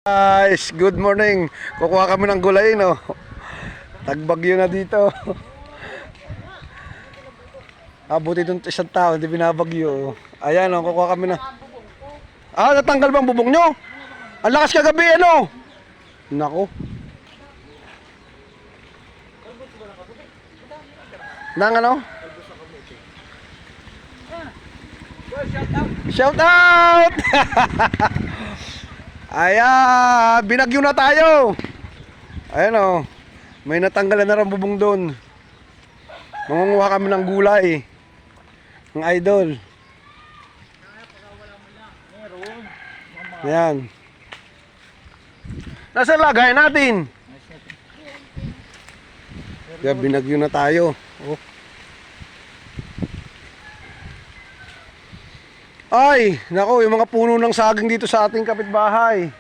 Guys, good morning. Kukuha kami ng gulay, no? Tagbagyo na dito. Buti itong isang tao, hindi binabagyo. Ayan, no, kukuha kami na. Natanggal bang bubong nyo? Ang lakas kagabi, ano? Nako. Nang ano? Shout out! Ayan, binagyo na tayo. Ayan o, may natanggalan na rin bubong doon. Mangunguha kami ng gulay. Ang idol. Ayan. Nasaan lagay natin? Kaya binagyo na tayo. Oh. Ay, nako, yung mga puno ng saging dito sa ating kapitbahay.